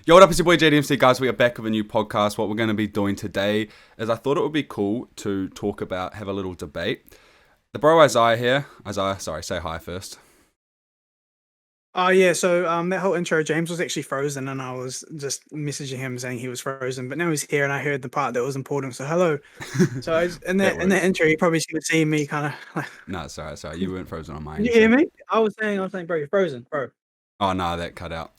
Yo, what up? It's your boy JDMC, guys. We are back with a new podcast. What we're going to be doing today is I thought it would be cool to talk about, have a little debate. The bro Isaiah here. Isaiah, sorry, say hi first. Oh yeah, so that whole intro, James was actually frozen, and I was just messaging him saying he was frozen, but now he's here, and I heard the part that was important. So hello. So in That that works. intro, you probably should have seen me kind of. No, sorry. You weren't frozen on Did mine. you So. hear me? I was saying, bro, you're frozen, bro. Oh, no, that cut out.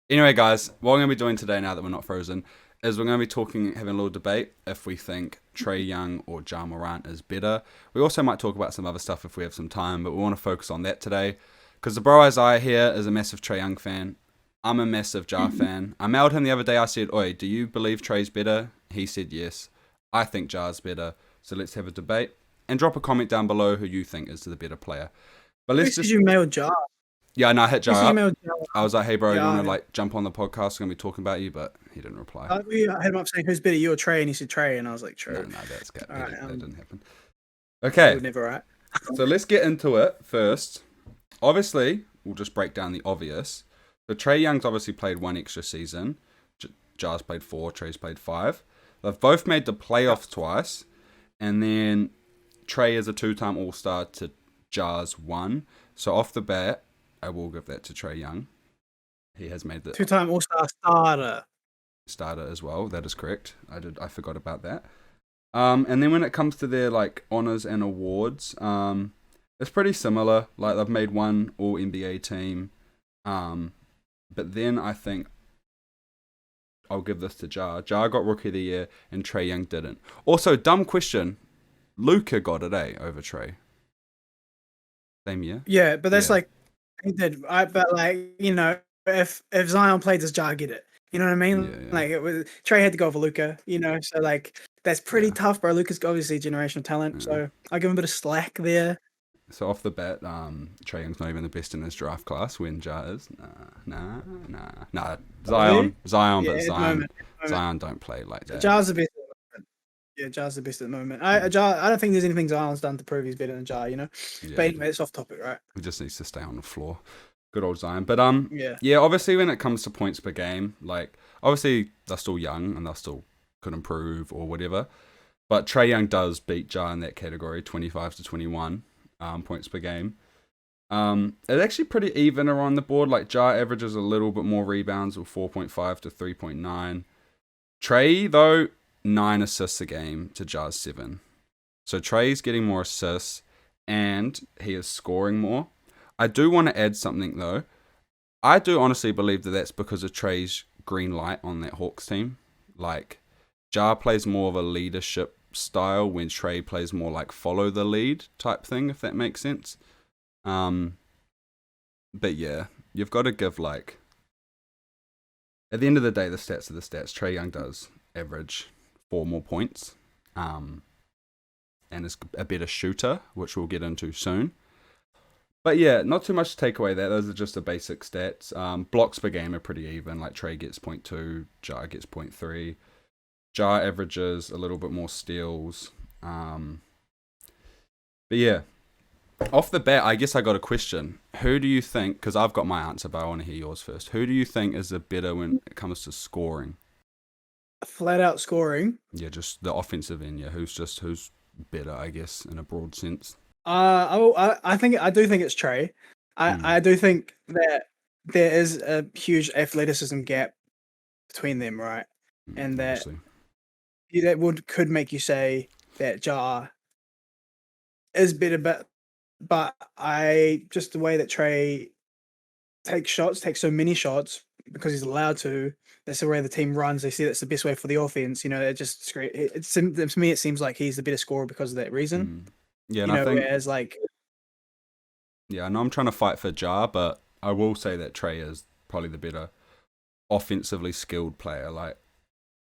Anyway, guys, what we're going to be doing today now that we're not frozen is we're going to be talking, having a little debate if we think Trae Young or Ja Morant is better. We also might talk about some other stuff if we have some time, but we want to focus on that today. Because the bro Isaiah here is a massive Trae Young fan. I'm a massive Ja fan. I mailed him the other day. I said, "Oi, do you believe Trae's better?" He said yes. I think Ja's better. So let's have a debate. And drop a comment down below who you think is the better player. But Who let's said just... you mailed Jar? Yeah, no, I hit Who Ja said you up. mailed Jar? I was like, "Hey, bro, you want to Yeah, jump on the podcast? We're going to be talking about you," but he didn't reply. I hit him up saying who's better, you or Trey, and he said Trey, and I was like, No, True. that's good. All right, That didn't happen. I Okay, would never, right? so let's get into it first. Obviously, we'll just break down the obvious. So Trae Young's obviously played one extra season. Ja's played 4, Trae's played 5. They've both made the playoffs twice. And then Trae is a 2-time All-Star to Ja's 1. So off the bat, I will give that to Trae Young. He has made the 2-time All-Star starter as well. That is correct. I forgot about that. And then when it comes to their honors and awards, it's pretty similar. Like they've made one All NBA team, but then I think I'll give this to Ja. Ja got Rookie of the Year, and Trae Young didn't. Also, dumb question: Luka got it, over Trae. Same year. Yeah, but that's Yeah. he did. But if Zion played, does Ja get it? You know what I mean? Yeah. Like it was Trey had to go for Luka. So that's pretty Yeah. tough, bro. Luka's obviously generational talent, so I give him a bit of slack there. So off the bat, Trae Young's not even the best in his draft class when Ja is. Nah. Zion, Yeah, but at the Zion, moment. Zion don't play like that. Ja's the best. Yeah, Ja's the best at the moment. I don't think there's anything Zion's done to prove he's better than Ja. Yeah, But anyway, it's off topic, right? he just needs to stay on the floor. Good old Zion. But yeah. Obviously when it comes to points per game, obviously they're still young and they still could improve or whatever. But Trae Young does beat Ja in that category, 25 to 21 points per game. It's actually pretty even around the board. Ja averages a little bit more rebounds with 4.5 to 3.9. Trae, though, 9 assists a game to Ja's 7. So Trae's getting more assists and he is scoring more. I do want to add something, though. I do honestly believe that that's because of Trae's green light on that Hawks team. Ja plays more of a leadership style when Trae plays more follow the lead type thing, if that makes sense. But yeah, you've got to give at the end of the day, the stats are the stats. Trae Young does average 4 more points, and is a better shooter, which we'll get into soon. But yeah, not too much to take away there. Those are just the basic stats. Blocks per game are pretty even. Trae gets 0.2, Ja gets 0.3. Ja averages a little bit more steals. But yeah, off the bat, I guess I got a question. Who do you think, because I've got my answer, but I want to hear yours first. Who do you think is the better when it comes to scoring? Flat out scoring. Yeah, just the offensive end. Yeah, who's better, I guess, in a broad sense. I do think it's Trey. I do think that there is a huge athleticism gap between them, right? And that could make you say that Ja is better, but just the way that Trey takes so many shots because he's allowed to. That's the way the team runs. They see that's the best way for the offense. It just to me it seems like he's the better scorer because of that reason. Yeah, and I think whereas yeah, I know I'm trying to fight for Ja, but I will say that Trae is probably the better offensively skilled player.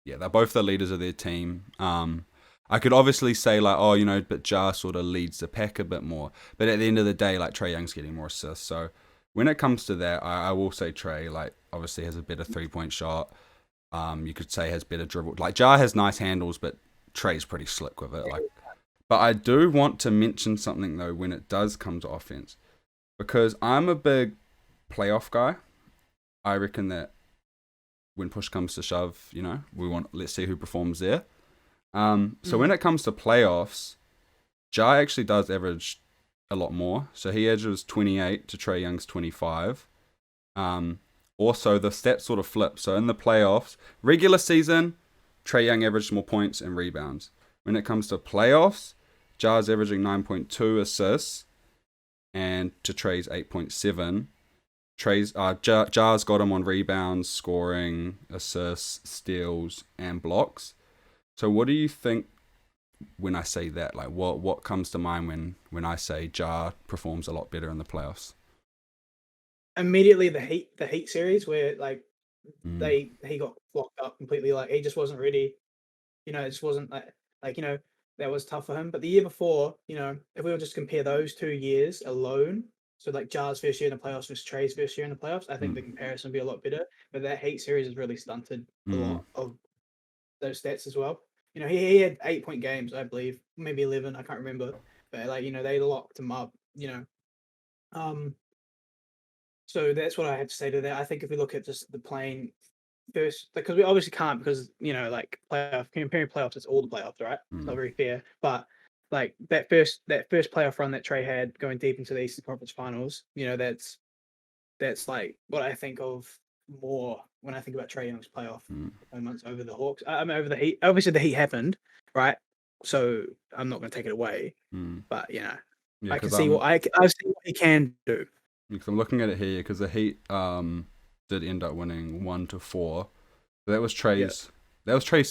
Yeah, they're both the leaders of their team. I could obviously say but Ja sort of leads the pack a bit more. But at the end of the day, Trae Young's getting more assists. So when it comes to that, I will say Trae obviously has a better 3-point shot. You could say has better dribble. Ja has nice handles, but Trae's pretty slick with it. But I do want to mention something though when it does come to offense, because I'm a big playoff guy. I reckon that when push comes to shove, let's see who performs there. So when it comes to playoffs, Ja actually does average a lot more. So he averages 28 to Trae Young's 25. Also, the stats sort of flip. So in the playoffs, regular season, Trae Young averaged more points and rebounds. When it comes to playoffs, Ja's averaging 9.2 assists and to Trae's 8.7. Ja's got him on rebounds, scoring, assists, steals, and blocks. So what do you think when I say that? Like, what comes to mind when I say Ja performs a lot better in the playoffs? Immediately the Heat series where like he got blocked up completely. Like he just wasn't ready. It just wasn't like that was tough for him. But the year before, if we were just compare those 2 years alone, so like Ja's first year in the playoffs versus Trae's first year in the playoffs, I think the comparison would be a lot better. But that Heat series has really stunted a lot of those stats as well. He had 8-point games, I believe, maybe 11, I can't remember. But they locked him up. So that's what I have to say to that. I think if we look at just the plain first, because we obviously can't, because comparing playoffs, it's all the playoffs, right? It's not very fair. But like that first playoff run that Trae had going deep into the Eastern Conference Finals, that's like what I think of more when I think about Trae Young's playoff moments over the Hawks. I mean, over the Heat. Obviously, the Heat happened, right? So I'm not going to take it away, but I can see I've seen what he can do. Because I'm looking at it here, because the Heat did end up winning 1-4. That was Trae's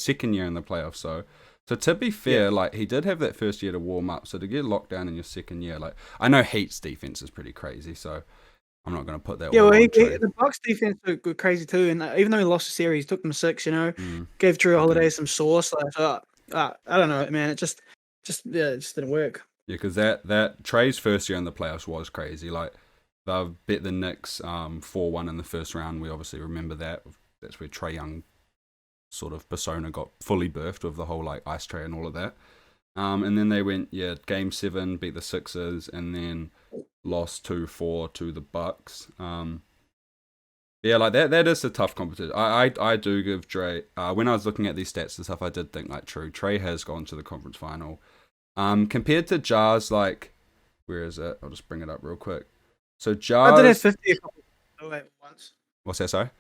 second year in the playoffs. So to be fair, like he did have that first year to warm up. So to get locked down in your second year, like I know Heat's defense is pretty crazy. So I'm not going to put that. Yeah, well, the Bucks defense were crazy too, and even though he lost the series, he took them 6. Gave Drew Holiday some sauce. I don't know, man. It just didn't work. Yeah, because that Trae's first year in the playoffs was crazy. Like they've bet the Knicks 4-1 in the first round. We obviously remember that. That's where Trae Young sort of persona got fully birthed with the whole like ice tray and all of that. And then they went Game 7, beat the Sixers, and then lost 2-4 to the Bucks. Like that is a tough competition. I do give Trae, when I was looking at these stats and stuff, I did think like true. Trae has gone to the conference final. Compared to Ja's, like, where is it? I'll just bring it up real quick. So Ja did have 50 once. What's that, sorry?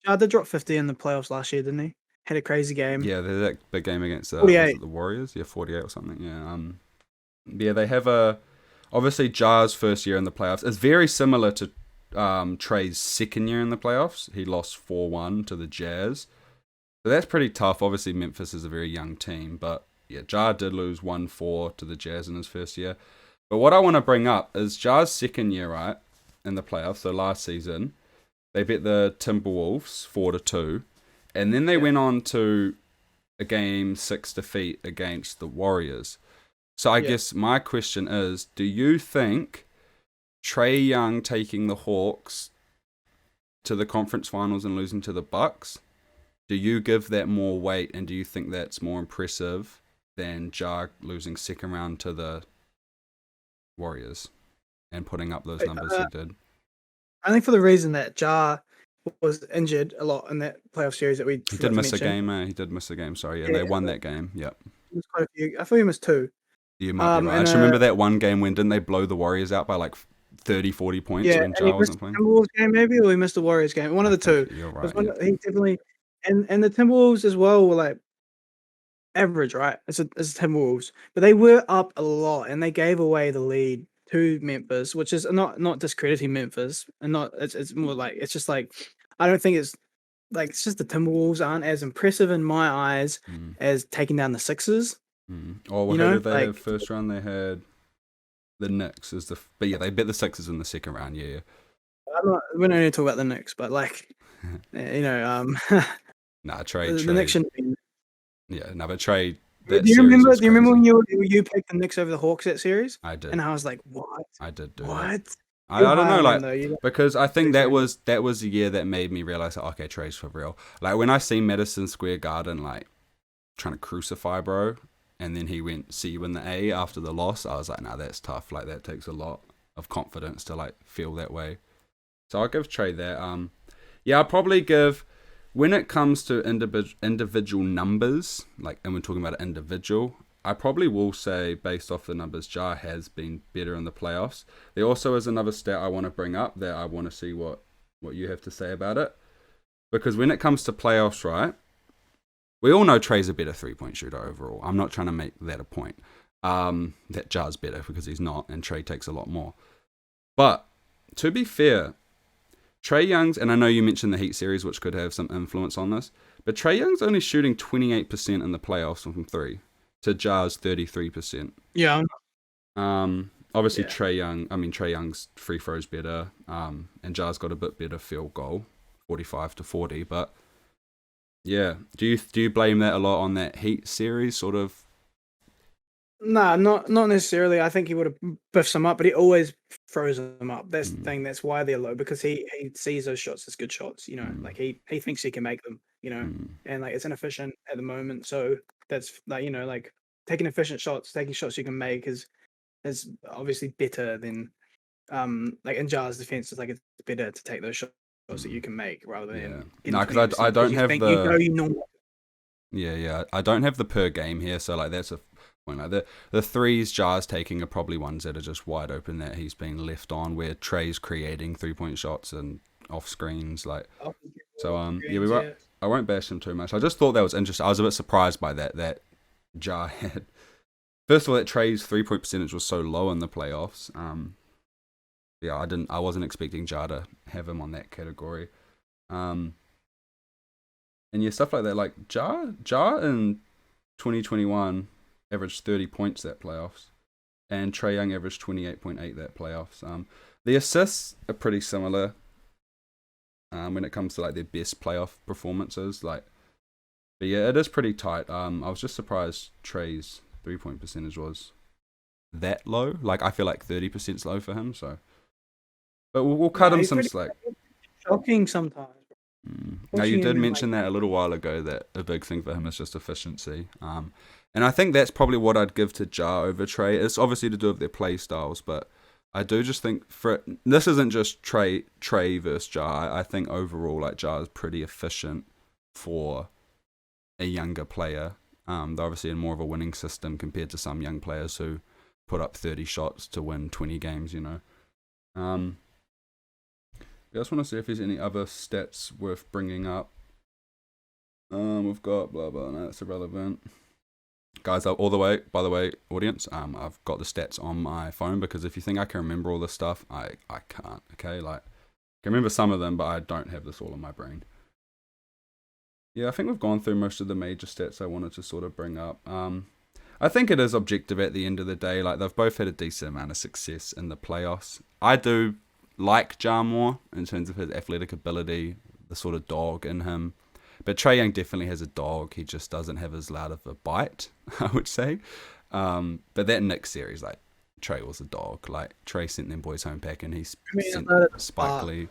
Ja did drop 50 in the playoffs last year, didn't he? Had a crazy game. Yeah, there's that big game against the Warriors. Yeah, 48 or something. Yeah. They have obviously Ja's first year in the playoffs is very similar to Trae's second year in the playoffs. He lost 4-1 to the Jazz. So that's pretty tough. Obviously, Memphis is a very young team, but yeah, Ja did lose 1-4 to the Jazz in his first year. But what I want to bring up is Ja's second year, right, in the playoffs. So last season, they beat the Timberwolves 4-2, and then they went on to a Game 6 defeat against the Warriors. So I guess my question is, do you think Trae Young taking the Hawks to the conference finals and losing to the Bucks, do you give that more weight, and do you think that's more impressive than Ja losing second round to the Warriors and putting up those numbers he did? I think for the reason that Ja was injured a lot in that playoff series that we He did miss a game. He did miss a game. Sorry, and they won that game. Yep. It was quite a few. I thought he missed 2. You might be right. I just remember that one game when didn't they blow the Warriors out by like 30, 40 points when Ja wasn't playing? Timberwolves game maybe, or he missed the Warriors game. One of the two. You're right. He definitely, and the Timberwolves as well were like average, right? It's Timberwolves, but they were up a lot and they gave away the lead to Memphis, which is not discrediting Memphis, and not it's more like it's just like I don't think it's like it's just the Timberwolves aren't as impressive in my eyes as taking down the Sixers. Who did they have first round? They had the Knicks but they beat the Sixers in the second round. Yeah. We're not going to talk about the Knicks, but like Trae. The Knicks shouldn't be. Yeah, no, but Trae. Do you remember when you picked the Knicks over the Hawks that series? I did, and I was like, "What?" I did do what? That. I don't know, like because I think that was the year that made me realize that okay, Trae's for real. Like when I see Madison Square Garden like trying to crucify bro, and then he went see you in the A after the loss, I was like, nah, that's tough. Like that takes a lot of confidence to like feel that way. So I'll give Trae that. I'll probably give when it comes to individual numbers, like, and we're talking about an individual, I probably will say, based off the numbers, Ja has been better in the playoffs. There also is another stat I want to bring up that I want to see what you have to say about it. Because when it comes to playoffs, right, we all know Trae's a better three-point shooter overall. I'm not trying to make that a point. That Ja's better, because he's not, and Trae takes a lot more. But to be fair, Trae Young's, and I know you mentioned the Heat series, which could have some influence on this, but Trae Young's only shooting 28% in the playoffs from three to Ja's 33%. Yeah. Obviously, yeah. Trae Young's free throws better, and Ja's got a bit better field goal, 45 to 40. But yeah, do you blame that a lot on that Heat series, sort of? Nah, not necessarily. I think he would have biffed some up, but he always throws them up. That's the thing. That's why they're low, because he sees those shots as good shots. Like he thinks he can make them. And like it's inefficient at the moment. So that's like like taking efficient shots, taking shots you can make is obviously better than like in Jar's defense. It's like it's better to take those shots that you can make rather than no, because I don't have the Yeah, I don't have the per game here, so like that's a point. Like the threes Jar's taking are probably ones that are just wide open that he's being left on, where Trae's creating 3-point shots and off screens, like so. I won't bash him too much. I just thought that was interesting. I was a bit surprised by that Jar had. First of all, that Trae's 3-point percentage was so low in the playoffs. I wasn't expecting Jar to have him on that category. And yeah, stuff like that. Like Jar in 2021 averaged 30 points that playoffs, and Trae Young averaged 28.8 that playoffs. The assists are pretty similar. When it comes to like their best playoff performances, but yeah, it is pretty tight. I was just surprised Trae's 3-point percentage was that low. Like I feel like 30% is low for him. So, but we'll cut him some slack. Shocking sometimes. Now you did mention that a little while ago, that a big thing for him is just efficiency. And I think that's probably what I'd give to Ja over Trae. It's obviously to do with their play styles, but I do just think this isn't just Trae versus Ja. I think overall, like Ja is pretty efficient for a younger player. They're obviously in more of a winning system compared to some young players who put up 30 shots to win 20 games. I just want to see if there's any other stats worth bringing up. We've got blah blah. No, that's irrelevant. Guys, all the way, by the way, audience, I've got the stats on my phone, because if you think I can remember all this stuff, I can't, okay? Like, I can remember some of them, but I don't have this all in my brain. Yeah, I think we've gone through most of the major stats I wanted to sort of bring up. I think it is objective at the end of the day. Like, they've both had a decent amount of success in the playoffs. I do like Ja more in terms of his athletic ability, the sort of dog in him. But Trae Young definitely has a dog. He just doesn't have as loud of a bite, I would say. But that Knicks series, like, Trae was a dog. Like, Trae sent them boys home packing. He sent Spike Lee.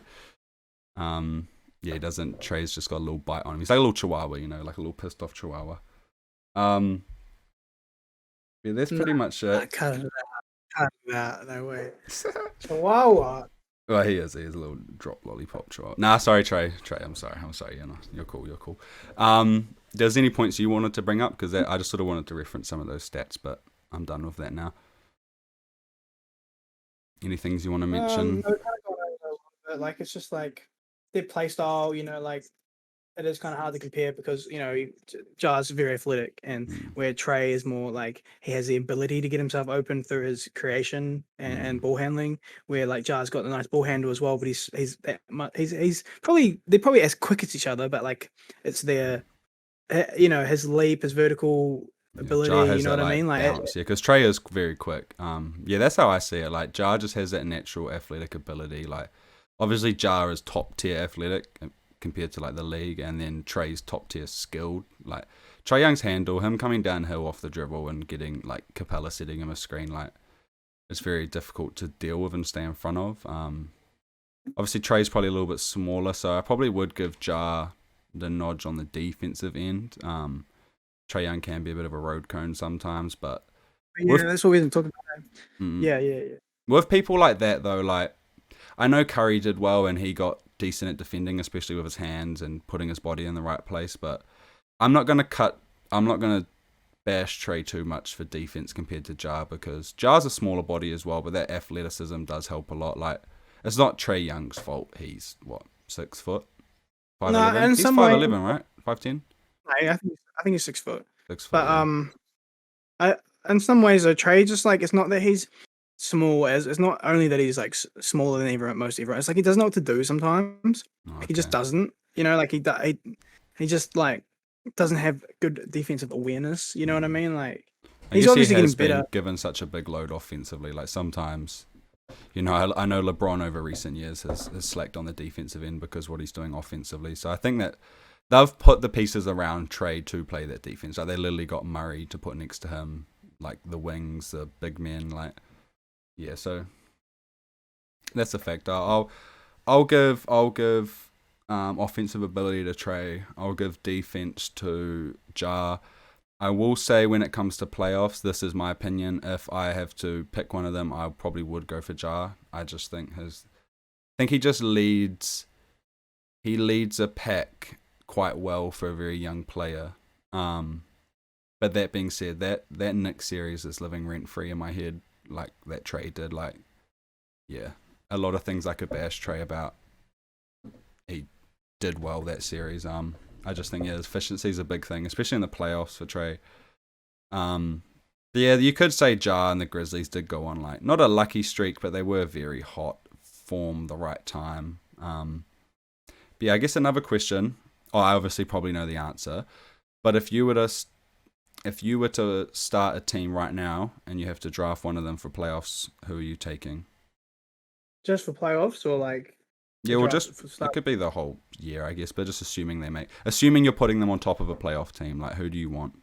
Yeah, he doesn't. Trae's just got a little bite on him. He's like a little chihuahua, like a little pissed off chihuahua. Yeah, that's pretty much it. Cut it out. No way. Chihuahua. Well, he is a little drop lollipop chihuahua. Nah, sorry, Trae. I'm sorry. You're cool. There's any points you wanted to bring up? Because I just sort of wanted to reference some of those stats, but I'm done with that now. Any things you want to mention? No, kind of got over a little bit. Like, it's just like their play style, like it is kind of hard to compare, because Ja's very athletic, and where Trae is more like he has the ability to get himself open through his creation and ball handling, where like Ja's got a nice ball handle as well, but he's probably, they're probably as quick as each other, but like it's their his leap, his vertical ability, you know what I mean? Like balance, because Trae is very quick. Yeah, that's how I see it. Like Ja just has that natural athletic ability. Like obviously Ja is top tier athletic compared to like the league, and then Trae's top tier skilled. Like Trae Young's handle, him coming downhill off the dribble and getting like Capella setting him a screen, like it's very difficult to deal with and stay in front of. Obviously Trae's probably a little bit smaller, so I probably would give Ja the nudge on the defensive end. Trae Young can be a bit of a road cone sometimes, but that's what we've been talking about. Yeah. With people like that though, like I know Curry did well and he got decent at defending, especially with his hands and putting his body in the right place. But I'm not gonna bash Trae too much for defense compared to Ja, because Ja's a smaller body as well, but that athleticism does help a lot. Like, it's not Trae Young's fault. He's what, 6 foot, 5'11"? No, in He's some 5'11", right? 5'10". I think he's 6 foot. 6 foot. But yeah. in some ways, though, Trae just like it's not that he's small. As it's not only that he's like smaller than most everyone. It's like he doesn't know what to do sometimes. Okay. He just doesn't. You know, like he just like doesn't have good defensive awareness. You know what I mean? Like he's obviously getting better. Given such a big load offensively. Like sometimes, you know, I know LeBron over recent years has slacked on the defensive end because of what he's doing offensively. So I think that they've put the pieces around Trae to play that defense. Like they literally got Murray to put next to him, like the wings, the big men. Like, yeah. So that's a factor. I'll give offensive ability to Trae. I'll give defense to Ja. I will say when it comes to playoffs, this is my opinion. If I have to pick one of them, I probably would go for Ja. I just think he just leads. He leads a pack quite well for a very young player. But that being said, that Knicks series is living rent free in my head, like that Trae did. Like, yeah, a lot of things I could bash Trae about. He did well that series. I just think his efficiency is a big thing, especially in the playoffs for Trae. Yeah, you could say Ja and the Grizzlies did go on like not a lucky streak, but they were very hot, form the right time. But yeah, I guess another question. Oh, I obviously probably know the answer, but if you were to start a team right now and you have to draft one of them for playoffs, who are you taking? Just for playoffs or like? Yeah, well, it could be the whole year, I guess, but just assuming you're putting them on top of a playoff team, like who do you want?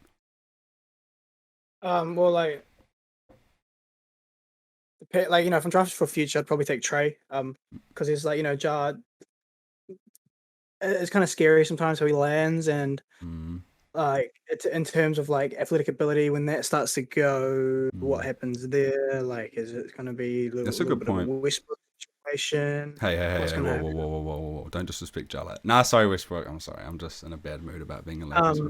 Well, like you know, if I'm drafting for future, I'd probably take Trae. Because he's like, you know, Ja. It's kind of scary sometimes how he lands, and like it's in terms of like athletic ability. When that starts to go, what happens there? Like, is it going to be That's a good point. Westbrook situation? Hey, whoa, don't disrespect Ja. Nah, sorry, Westbrook. I'm sorry. I'm just in a bad mood about being a Lakers.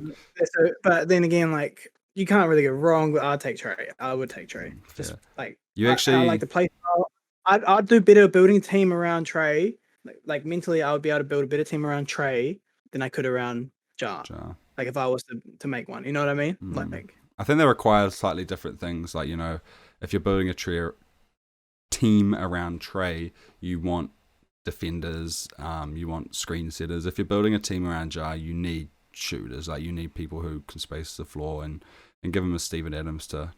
But then again, like you can't really go wrong. But I'd take Trae. I would take Trae. Just like I like the play style. I'd do better building a team around Trae. Like mentally, I would be able to build a better team around Trae than I could around Ja. Like if I was to make one, you know what I mean? Like I think they require slightly different things. Like, you know, if you're building a team around Trae, you want defenders, you want screen setters. If you're building a team around Ja, you need shooters. Like you need people who can space the floor and give him a Steven Adams to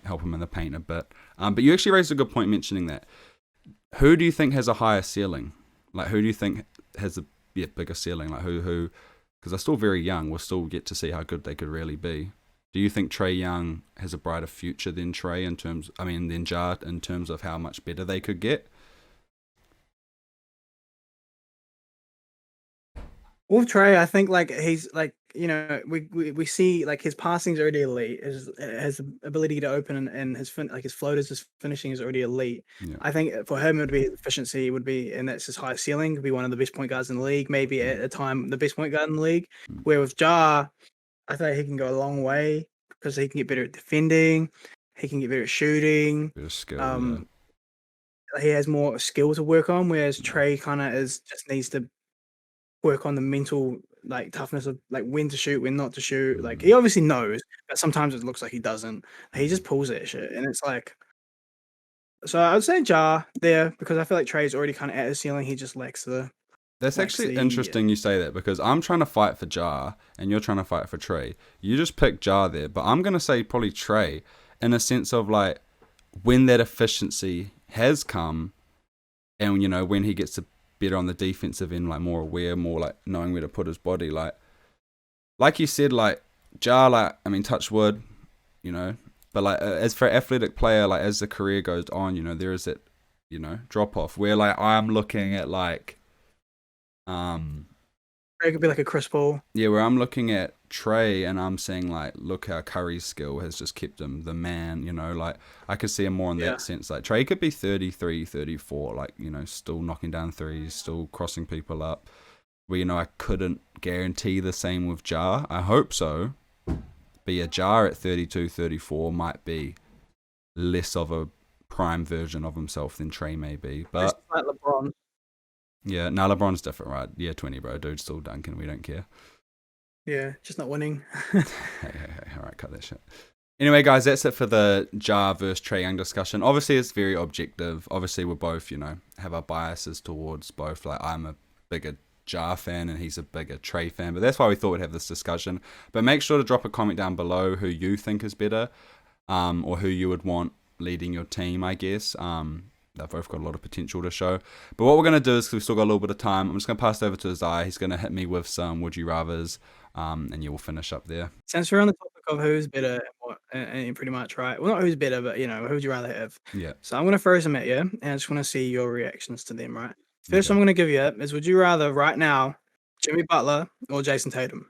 help him in the paint a bit. But you actually raised a good point mentioning that. Who do you think has a higher ceiling? Like, who do you think has a bigger ceiling? Like, who? Because they're still very young. We'll still get to see how good they could really be. Do you think Trae Young has a brighter future than Ja in terms of how much better they could get? With Trae, I think like he's like, you know, we see like his passing's already elite. His ability to open and his floaters, his finishing is already elite. Yeah. I think for him it would be efficiency would be, and that's his highest ceiling. Could be one of the best point guards in the league, maybe at a time the best point guard in the league. Where with Ja, I think he can go a long way because he can get better at defending, he can get better at shooting. Better skill, he has more skill to work on, whereas Trae kind of just needs to work on the mental like toughness of like when to shoot, when not to shoot. Like he obviously knows, but sometimes it looks like he doesn't. He just pulls that shit, and it's like. So I would say Ja there because I feel like Trae's already kind of at his ceiling. He just lacks the. That's actually interesting you say that because I'm trying to fight for Ja and you're trying to fight for Trae. You just picked Ja there, but I'm gonna say probably Trae in a sense of like when that efficiency has come, and you know when he gets to better on the defensive end, like more aware, more like knowing where to put his body. Like you said, like Ja, like I mean, touch wood, you know. But like as for an athletic player, like as the career goes on, you know, there is that, you know, drop off where like I'm looking at like, it could be like a Chris Paul. Yeah, where I'm looking at Trae, and I'm saying like, look how Curry's skill has just kept him the man, you know, like I could see him more in that sense. Like Trae could be 33, 34, like, you know, still knocking down threes, still crossing people up. Well, you know, I couldn't guarantee the same with Ja. I hope so. But yeah, Ja at 32, 34 might be less of a prime version of himself than Trae may be. But like LeBron. Yeah, no, LeBron's different, right? Yeah, 20, bro. Dude's still dunking. We don't care. Yeah, just not winning. Hey, all right, cut that shit. Anyway, guys, that's it for the Ja versus Trae Young discussion. Obviously, it's very objective. Obviously, we're both, you know, have our biases towards both. Like, I'm a bigger Ja fan and he's a bigger Trae fan. But that's why we thought we'd have this discussion. But make sure to drop a comment down below who you think is better, or who you would want leading your team, I guess. They've both got a lot of potential to show. But what we're going to do is, because we've still got a little bit of time, I'm just going to pass it over to Isaiah. He's going to hit me with some Would You Rathers, and you will finish up there. Since we're on the topic of who's better and pretty much, right? Well, not who's better, but, you know, who would you rather have? Yeah. So I'm going to throw some at you, and I just want to see your reactions to them, right? First one I'm going to give you is, would you rather right now Jimmy Butler or Jason Tatum?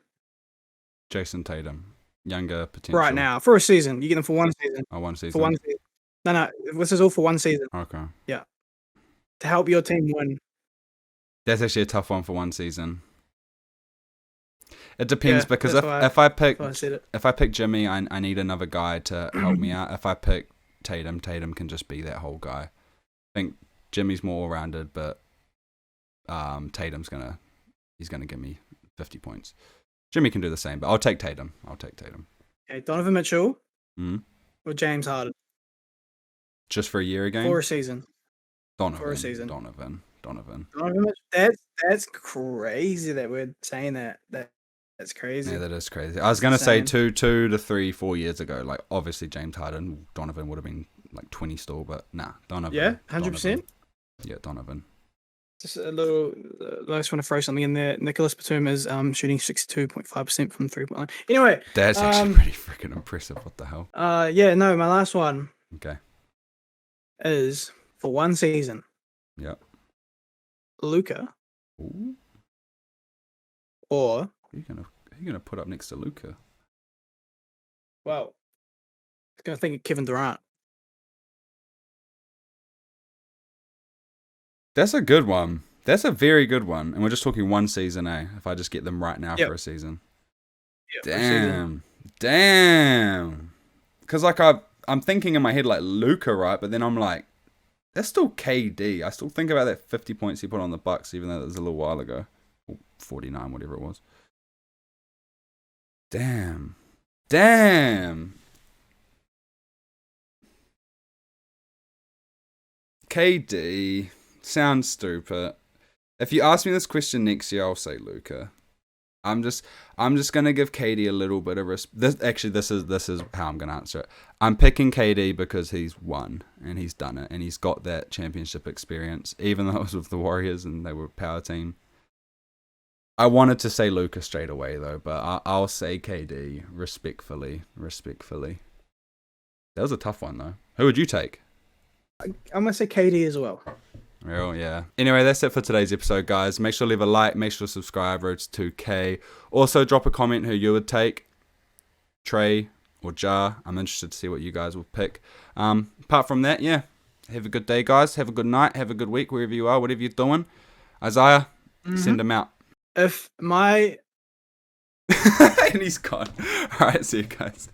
Jason Tatum. Younger potential. Right now. For a season. You get them for one season. Oh, one season. For one season. No, this is all for one season. Okay. Yeah. To help your team win. That's actually a tough one for one season. It depends, because if I pick Jimmy, I need another guy to help me out. If I pick Tatum can just be that whole guy. I think Jimmy's more all-rounded, but Tatum's he's gonna give me 50 points. Jimmy can do the same, but I'll take Tatum. Okay, Donovan Mitchell or James Harden? Just for a year again? For a season. Donovan. For a season. Donovan. Donovan Mitchell. That's crazy that we're saying that. That's crazy. Yeah, that is crazy. I was going to say 2 to 3, 4 years ago. Like, obviously, James Harden, Donovan would have been like 20 still, but nah, Donovan. Yeah, 100%. Yeah, Donovan. Just a little, I just want to throw something in there. Nicholas Batum is shooting 62.5% from 3-point line. Anyway. That's actually pretty freaking impressive. What the hell? Yeah, no, my last one. Okay. Is for one season. Yep. Luka. Ooh. Or who you gonna put up next to Luka? Well, I was gonna think of Kevin Durant. That's a good one. That's a very good one. And we're just talking one season, eh? If I just get them right now for a season. Yep, Damn. Because like I'm thinking in my head like Luka, right? But then I'm like, that's still KD. I still think about that 50 points he put on the Bucks, even though that was a little while ago. 49, whatever it was. Damn. KD sounds stupid. If you ask me this question next year, I'll say Luka. I'm just gonna give KD a little bit of respect. This is how I'm gonna answer it. I'm picking KD because he's won and he's done it and he's got that championship experience, even though it was with the Warriors and they were a power team. I wanted to say Luka straight away though, but I'll say KD respectfully. That was a tough one though. Who would you take? I'm gonna say KD as well. Oh, yeah. Anyway, that's it for today's episode, guys. Make sure to leave a like. Make sure to subscribe. Road to 2K. Also, drop a comment who you would take. Trae or Ja. I'm interested to see what you guys will pick. Apart from that, yeah. Have a good day, guys. Have a good night. Have a good week, wherever you are, whatever you're doing. Isaiah, send them out. If my... And he's gone. All right, see you guys.